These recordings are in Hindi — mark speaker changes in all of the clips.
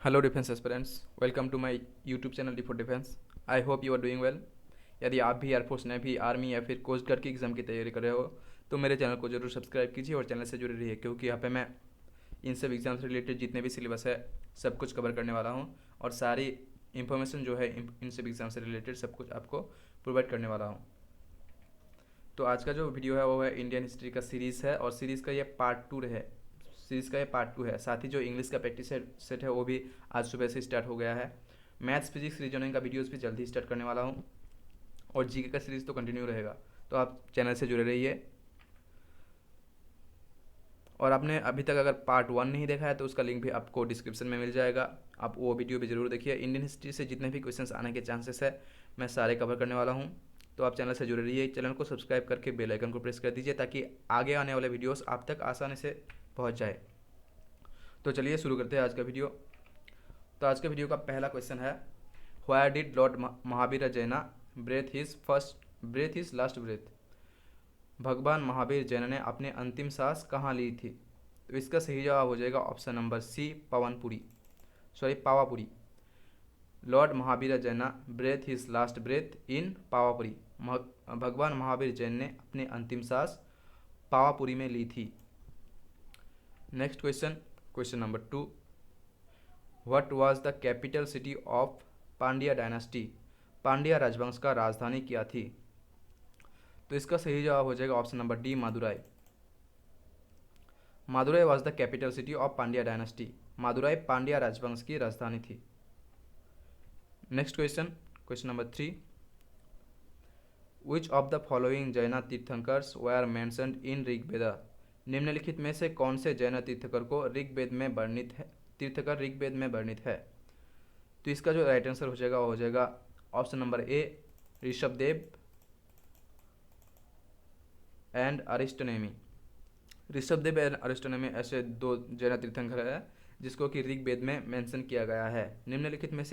Speaker 1: Hello defence aspirants, welcome to my YouTube channel D for defence. I hope you are doing well. यदि आप भी एयरफोर्स, नेवी, आर्मी या फिर कोस्ट गार्ड की एग्ज़ाम की तैयारी कर रहे हो तो मेरे चैनल को जरूर सब्सक्राइब कीजिए और चैनल से जुड़े रहिए, क्योंकि यहाँ पे मैं इन सब एग्ज़ाम से रिलेटेड जितने भी सिलेबस है सब कुछ कवर करने वाला हूँ और सारी इन्फॉर्मेशन जो है इन सब एग्ज़ाम से रिलेटेड सब कुछ आपको प्रोवाइड करने वाला हूँ। तो आज का जो वीडियो है वो है इंडियन हिस्ट्री का सीरीज़ है और सीरीज़ का ये पार्ट टू है। साथ ही जो इंग्लिश का प्रैक्टिस सेट है वो भी आज सुबह से स्टार्ट हो गया है। मैथ्स, फिजिक्स, रीजनिंग का वीडियोस भी जल्दी स्टार्ट करने वाला हूँ और जीके का सीरीज़ तो कंटिन्यू रहेगा। तो आप चैनल से जुड़े रहिए। और आपने अभी तक अगर पार्ट 1 नहीं देखा है तो उसका लिंक भी आपको डिस्क्रिप्शन में मिल जाएगा, आप वो वीडियो भी ज़रूर देखिए। इंडियन हिस्ट्री से जितने भी क्वेश्चंस आने के चांसेस है मैं सारे कवर करने वाला हूँ। तो आप चैनल से जुड़े रहिए, चैनल को सब्सक्राइब करके बेल आइकन को प्रेस कर दीजिए ताकि आगे आने वाले वीडियोस आप तक आसानी से पहुँच जाए। तो चलिए शुरू करते हैं आज का वीडियो। तो आज के वीडियो का पहला क्वेश्चन है, व्हायर डिड लॉर्ड महावीर जैना ब्रेथ हिज लास्ट ब्रेथ। भगवान महावीर जैन ने अपने अंतिम सांस कहाँ ली थी? तो इसका सही जवाब हो जाएगा option number C, Pawapuri. Lord Mahavir Jain breath his last breath in Pawapuri. भगवान महावीर जैन ने अपने अंतिम सांस पावापुरी में ली थी। Next question, question number 2, what was the capital city of Pandya dynasty. Pandya राजवंश का राजधानी क्या थी? तो इसका सही जवाब हो जाएगा option number D, Madurai. Madurai was the capital city of Pandya dynasty. Madurai Pandya राजवंश की राजधानी थी। Next question, question number 3, which of the following Jain tirthankars were mentioned in Rigveda. निम्नलिखित में से कौन से जैन तीर्थकर को ऋग्वेद में वर्णित है, तीर्थकर ऋग्वेद में वर्णित है? तो इसका जो राइट आंसर हो जाएगा वो हो जाएगा option number A, Rishabhdev and Arishtanemi. Rishabhdev and Arishtanemi ऐसे दो जैन तीर्थंकर है जिसको कि ऋग्वेद में मेंशन किया गया है। निम्नलिखित में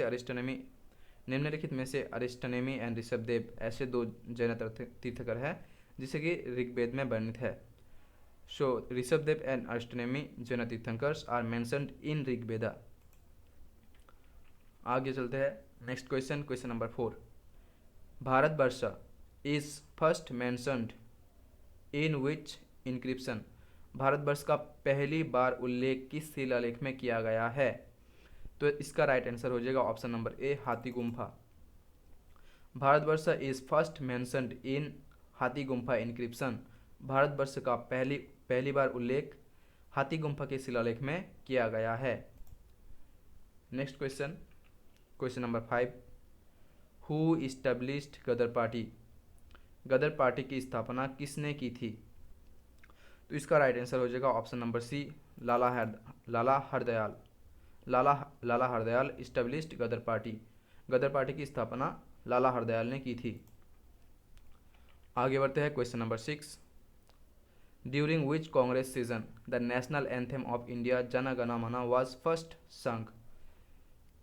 Speaker 1: से अरिस्टोनेमी एंड ऋषभदेव ऐसे दो जैन तीर्थकर है जिसे कि ऋग्वेद में वर्णित है। So Rishabhdev and Arishtanemi Jain tirthankars are mentioned in Rigveda. आगे चलते हैं। Next question, question number 4, Bharatvarsha is first mentioned in which inscription. Bharatvarsha का पहली बार उल्लेख किस शिलालेख में किया गया है? तो इसका राइट आंसर हो जाएगा option number A, Hathi Gumpha. Bharatvarsha is first mentioned in Hathi Gumpha encryption. Bharatvarsha का पहली बार उल्लेख हाथी गुम्फा के शिलालेख में किया गया है। Next question, question number 5, who established Ghadar party. Ghadar party की स्थापना किसने की थी? तो इसका राइट आंसर हो जाएगा ऑप्शन नंबर सी, लाला Hardayal established Ghadar party. Ghadar party की स्थापना लाला हरदयाल ने की थी। आगे बढ़ते हैं। Question number 6, during which Congress season the national anthem of India Jana Gana Mana was first संग।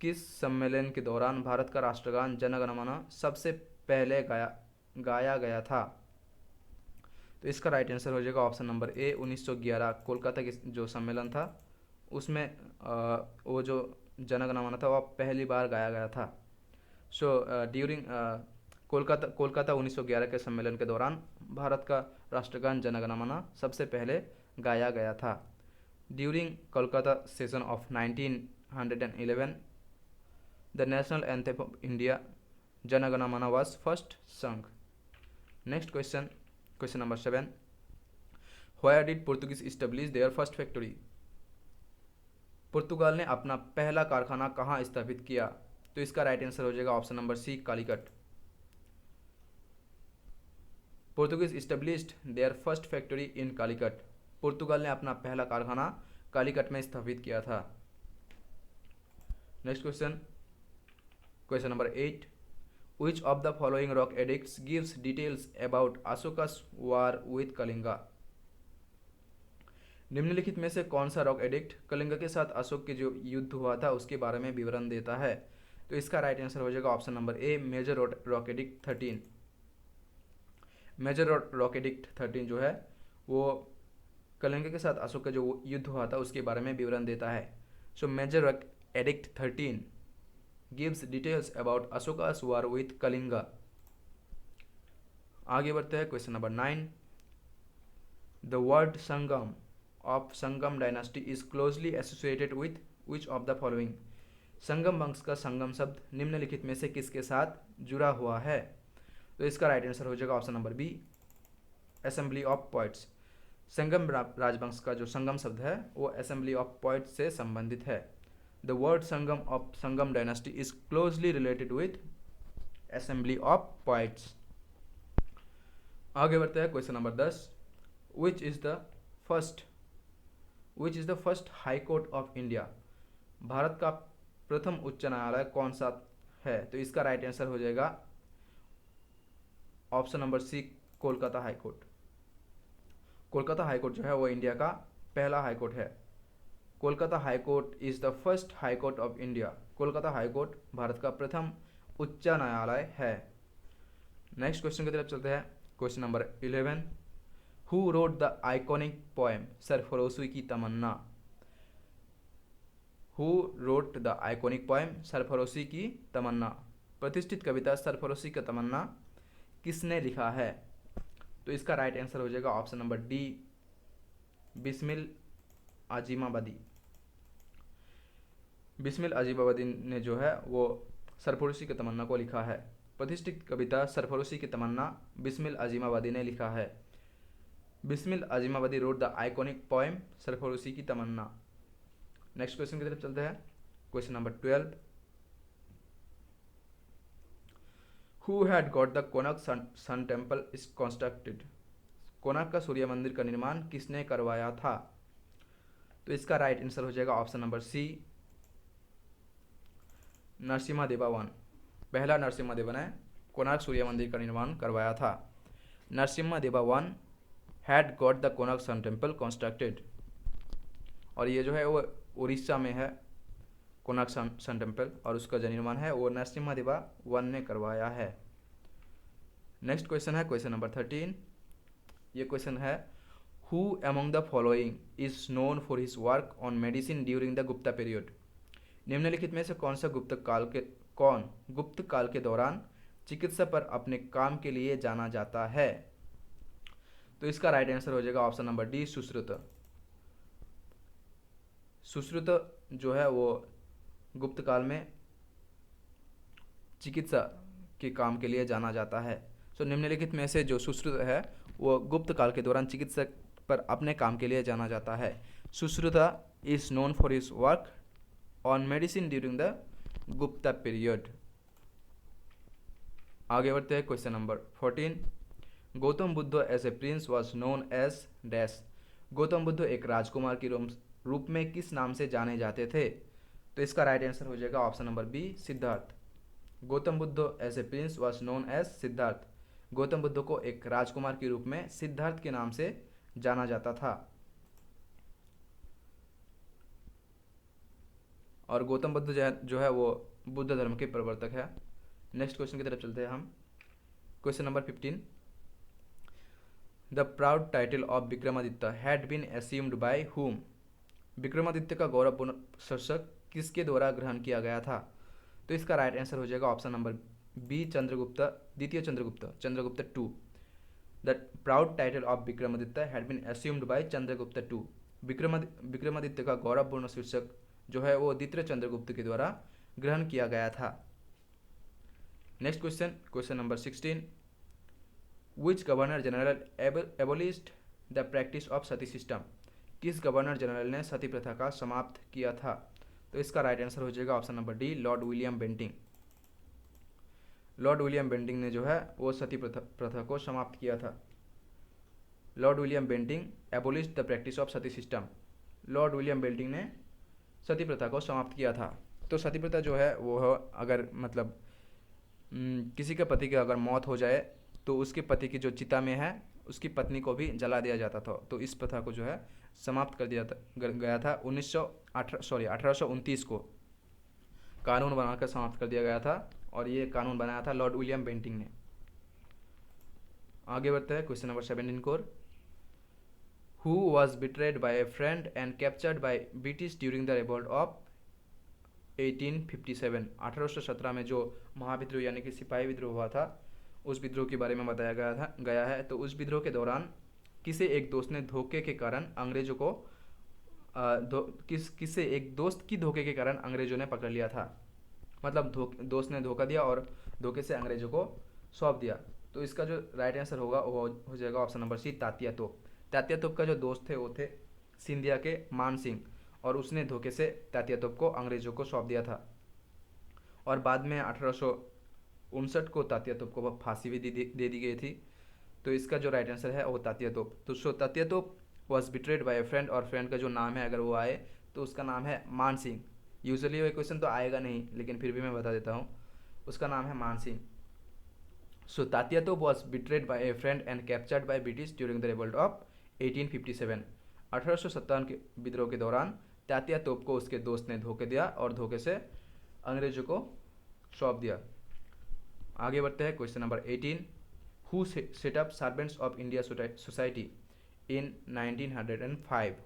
Speaker 1: किस सम्मेलन के दौरान भारत का राष्ट्रगान जन गण मन सबसे पहले गाया गया था? तो इसका राइट आंसर हो जाएगा ऑप्शन नंबर ए, 1911 कोलकाता के जो सम्मेलन था उसमें वो जो जन गण मन था वह पहली बार गाया गया था। सो ड्यूरिंग कोलकाता 1911 के सम्मेलन के दौरान भारत का राष्ट्रगान जन गण मन सबसे पहले गाया गया था। During Kolkata session of 1911 the national anthem of India Jana Gana Mana was first sung. Next question, question number 7, where did Portuguese establish their first factory. Portugal ने अपना पहला कारखाना कहाँ स्थापित किया? तो इसका राइट आंसर हो जाएगा option number C, Calicut. Portuguese established their first factory in Calicut. Portugal ने अपना पहला कारखाना कालीकट में स्थापित किया था। Next question, question number 8, which of the following rock edicts gives details about Ashoka's war with Kalinga. निम्नलिखित में से कौन सा रॉक एडिक्ट कलिंगा के साथ अशोक के जो युद्ध हुआ था उसके बारे में विवरण देता है? तो इसका राइट आंसर हो जाएगा option number A, major rock edict 13। Major rock edict 13 जो है वो कलिंगा के साथ अशोक का जो युद्ध हुआ था उसके बारे में विवरण देता है। So major Edict 13 gives details about Ashoka's war with Kalinga. आगे बढ़ते हैं question number 9. The word Sangam of Sangam dynasty is closely associated with which of the following? संगम वंश का संगम शब्द निम्नलिखित में से किसके साथ जुड़ा हुआ है? तो इसका राइट आंसर हो जाएगा option number B, assembly of poets. Sangam राजवंश का जो संगम शब्द है वो असेंबली ऑफ पोइट्स से संबंधित है. The word Sangam of Sangam dynasty is closely related with assembly of poets. आगे बढ़ते हैं question number 10. Which is the first high court of India? Bharat का प्रथम उच्च न्यायालय कौन सा है? तो इसका राइट आंसर हो जाएगा option number C, Kolkata high court. Kolkata high court जो है वो इंडिया का पहला हाई कोर्ट है. Kolkata high court is the first high court of India. Kolkata high court Bharat का प्रथम उच्च न्यायालय है. नेक्स्ट क्वेश्चन की तरफ चलते हैं. Question number 11. Who wrote the iconic poem Sarfaroshi ki Tamanna? Who wrote the iconic poem Sarfaroshi ki Tamanna? प्रतिष्ठित कविता सरफरोशी की तमन्ना किसने लिखा है? तो इसका राइट आंसर हो जाएगा option number D, Bismil Azimabadi. Bismil Azimabadi ने जो है वो सरफरोशी की तमन्ना को लिखा है. प्रतिष्ठित कविता सरफरोशी की तमन्ना बिस्मिल आजिमाबादी ने लिखा है. Bismil Azimabadi wrote the iconic poem Sarfaroshi ki Tamanna. Next question की तरफ चलते हैं. Question number 12. Who had got the Konark Sun Temple is constructed? Konark का सूर्य मंदिर का निर्माण किसने करवाया था? तो इसका राइट आंसर हो जाएगा option number C, Narasimha one. पहला नरसिम्हा देवा ने कोणार्क सूर्य मंदिर का निर्माण करवाया था. Narasimha one had got the Konark sun temple constructed. और ये जो है वो उड़ीसा में है कोणार्क सन टेम्पल, और उसका जो निर्माण है वो नरसिम्हा वन ने करवाया है. नेक्स्ट क्वेश्चन है क्वेश्चन नंबर 13. ये क्वेश्चन है who among the following is known for his work on medicine during the Gupta period? निम्नलिखित में से कौन गुप्त काल के दौरान चिकित्सा पर अपने काम के लिए जाना जाता है? तो इसका राइट आंसर हो जाएगा option number D, Sushruta. Sushruta जो है वो गुप्त काल में चिकित्सा के काम के लिए जाना जाता है. सो निम्नलिखित में से जो सुश्रुत है वो गुप्त काल के दौरान चिकित्सक पर अपने काम के लिए जाना जाता है. Sushruta is known for his work on medicine during the Gupta period. आगे बढ़ते हैं question number 14. Gautam Buddha as a prince was known as dash? Gautam Buddha एक राजकुमार के रूप में किस नाम से जाने जाते थे? तो इसका राइट आंसर हो जाएगा option number B, Siddhartha. Gautam Buddha as a prince was known as Siddhartha. Gautam Buddha को एक राजकुमार के रूप में सिद्धार्थ के नाम से जाना जाता था. और गौतम बुद्ध जो है वो बुद्ध धर्म के प्रवर्तक है. नेक्स्ट क्वेश्चन की तरफ चलते हैं हम. Question number 15. The proud title of Vikramaditya had been assumed by whom? Vikramaditya का गौरवपूर्ण शीर्षक किसके द्वारा ग्रहण किया गया था? तो इसका राइट आंसर हो जाएगा ऑप्शन नंबर बी, द्वितीय Chandragupta 2. The proud title of Vikramaditya had been assumed by Chandragupta 2. Vikramaditya का गौरवपूर्ण शीर्षक जो है वो द्वितीय चंद्रगुप्त के द्वारा ग्रहण किया गया था. Next question number 16. Which governor general एबोलिश्ड the practice of sati system? किस गवर्नर जनरल ने सती प्रथा का समाप्त किया था? तो इसका राइट आंसर हो जाएगा option number D, Lord William Bentinck. Lord William Bentinck ने जो है वो सती प्रथा को समाप्त किया था. Lord William Bentinck abolished the practice of sati system. Lord William Bentinck ने सती प्रथा को समाप्त किया था. तो सती प्रथा जो है वो अगर मतलब किसी के पति की अगर मौत हो जाए तो उसके पति की जो चिता में है उसकी पत्नी को भी जला दिया जाता था. तो इस प्रथा को जो है समाप्त कर दिया गया था 1829 को कानून बनाकर समाप्त कर दिया गया था. और ये कानून बनाया था लॉर्ड विलियम बेंटिंग ने. आगे बढ़ते हैं क्वेश्चन नंबर 17 को. Who was betrayed by a friend and captured by British during the revolt of 1857, 1817 में जो महाविद्रोह यानी कि सिपाही विद्रोह हुआ था, उस विद्रोह के बारे में बताया गया है। तो उस विद्रोह के दौरान किसे एक दोस्त ने धोखे के कारण अंग्रेजों को किसे एक दोस्त की धोखे के कारण अंग्रेजों ने पकड़ लिया था। मतलब दोस्त ने धोखा दिया और धोखे से अंग्रेजों को सौंप दिया। तो इसका जो राइट आंसर होगा वो हो जाएगा ऑप्शन नंबर सी, तात्या तोप। तात्या तोप का जो दोस्त थे वो थे सिंधिया के मान सिंह, और उसने धोखे से तात्या तोप को अंग्रेजों को सौंप दिया था। और बाद में 1859 को तात्या तोप को फांसी भी दे दी गई थी। तो इसका जो राइट आंसर है वो तात्या तोप। तो so Tatya Tope was betrayed by a friend, और फ्रेंड का जो नाम है अगर वो आए तो उसका नाम है मान सिंह। यूजुअली वो क्वेश्चन तो आएगा नहीं, लेकिन फिर भी मैं बता देता हूँ, उसका नाम है मान Singh. So Tatya Tope was betrayed by a friend and captured by British during the revolt of 1857। 1857 के विद्रोह के दौरान तात्या तोप को उसके दोस्त ने धोखे दिया और धोखे से अंग्रेजों को सौंप दिया। आगे बढ़ते हैं question number 18। Who set up servants of India society in 1905।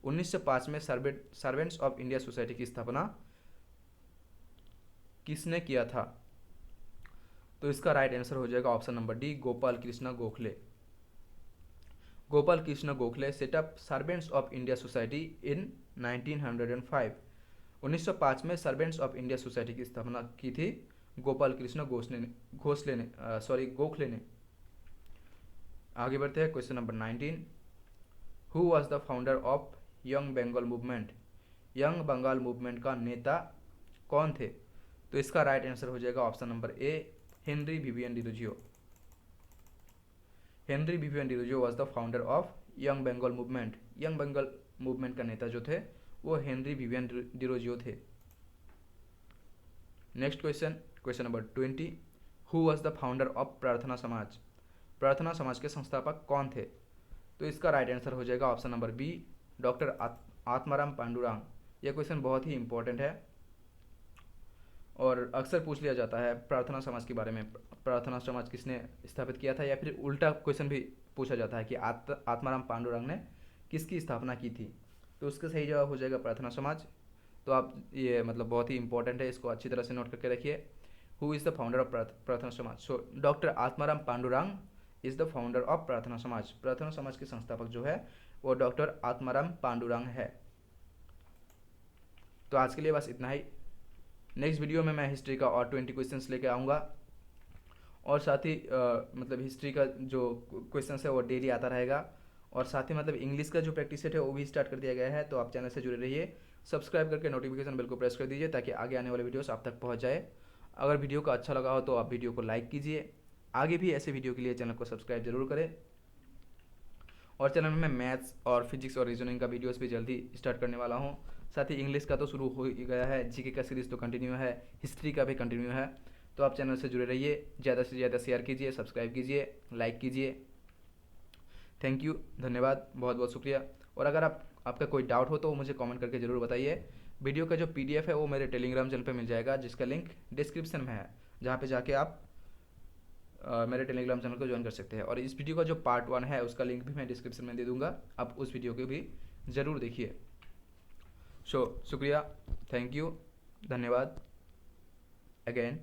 Speaker 1: 1905 में सर्वेंट्स ऑफ इंडिया सोसाइटी की स्थापना किसने किया था? तो इसका राइट आंसर हो जाएगा option number D, Gopal Krishna Gokhale. Gopal Krishna Gokhale set up servants of India society in 1905। 1905 में सर्वेंट्स ऑफ इंडिया सोसाइटी की स्थापना की थी गोपाल कृष्ण गोखले ने। आगे बढ़ते हैं question number 19। Who was the founder of young Bengal movement. Young Bengal movement का नेता कौन थे? तो इसका राइट आंसर हो जाएगा option number A, Henry Vivian Derozio. Henry Vivian Derozio was the founder of young Bengal movement. Young Bengal movement का नेता जो थे वो हेनरी विवियन डिरोजियो थे। Next question number 20। Who was the founder of Prarthana Samaj. प्रार्थना समाज के संस्थापक कौन थे? तो इसका राइट आंसर हो जाएगा option number B, doctor Atmaram Pandurang. यह क्वेश्चन बहुत ही इंपॉर्टेंट है और अक्सर पूछ लिया जाता है प्रार्थना समाज के बारे में। प्रार्थना समाज किसने स्थापित किया था, या फिर उल्टा क्वेश्चन भी पूछा जाता है कि आत्माराम पांडुरंग ने किसकी स्थापना की थी। तो उसका सही जवाब हो जाएगा प्रार्थना समाज। तो आप ये मतलब बहुत ही इंपॉर्टेंट है, इसको अच्छी तरह से नोट करके रखिए। Who is the founder of Prarthana समाज? So doctor Atmaram Pandurang is the founder of Prarthana Samaj. प्रार्थना समाज के संस्थापक जो है वो डॉक्टर आत्माराम पांडुरंग है। तो आज के लिए बस इतना ही। नेक्स्ट वीडियो में मैं हिस्ट्री का और 20 क्वेश्चंस लेके आऊँगा, और साथ ही मतलब हिस्ट्री का जो क्वेश्चंस है वो डेली आता रहेगा, और साथ ही मतलब इंग्लिश का जो प्रैक्टिस सेट है वो भी स्टार्ट कर दिया गया है। तो आप चैनल से जुड़े रहिए, सब्सक्राइब करके नोटिफिकेशन बेल को प्रेस कर दीजिए ताकि आगे आने वाले वीडियोस आप तक पहुंच जाए। अगर वीडियो का अच्छा लगा हो तो आप वीडियो को लाइक कीजिए। आगे भी ऐसे वीडियो के लिए चैनल को सब्सक्राइब जरूर करें। और चैनल में मैं मैथ्स और फिजिक्स और रीजनिंग का वीडियोस भी जल्दी स्टार्ट करने वाला हूँ। साथ ही इंग्लिश का तो शुरू हो ही गया है, जीके का सीरीज़ तो कंटिन्यू है, हिस्ट्री का भी कंटिन्यू है। तो आप चैनल से जुड़े रहिए, ज़्यादा से ज़्यादा शेयर कीजिए, सब्सक्राइब कीजिए, लाइक कीजिए। थैंक यू, धन्यवाद, बहुत बहुत शुक्रिया। और अगर आपका कोई डाउट हो तो मुझे कमेंट करके ज़रूर बताइए। वीडियो का जो PDF है वो मेरे टेलीग्राम चैनल पे मिल जाएगा, जिसका लिंक डिस्क्रिप्शन में है, जहाँ पे जाके आप मेरे टेलीग्राम चैनल को ज्वाइन कर सकते हैं। और इस वीडियो का जो पार्ट 1 है उसका लिंक भी मैं डिस्क्रिप्शन में दे दूँगा, आप उस वीडियो को भी ज़रूर देखिए। शुक्रिया, थैंक यू, धन्यवाद अगेन।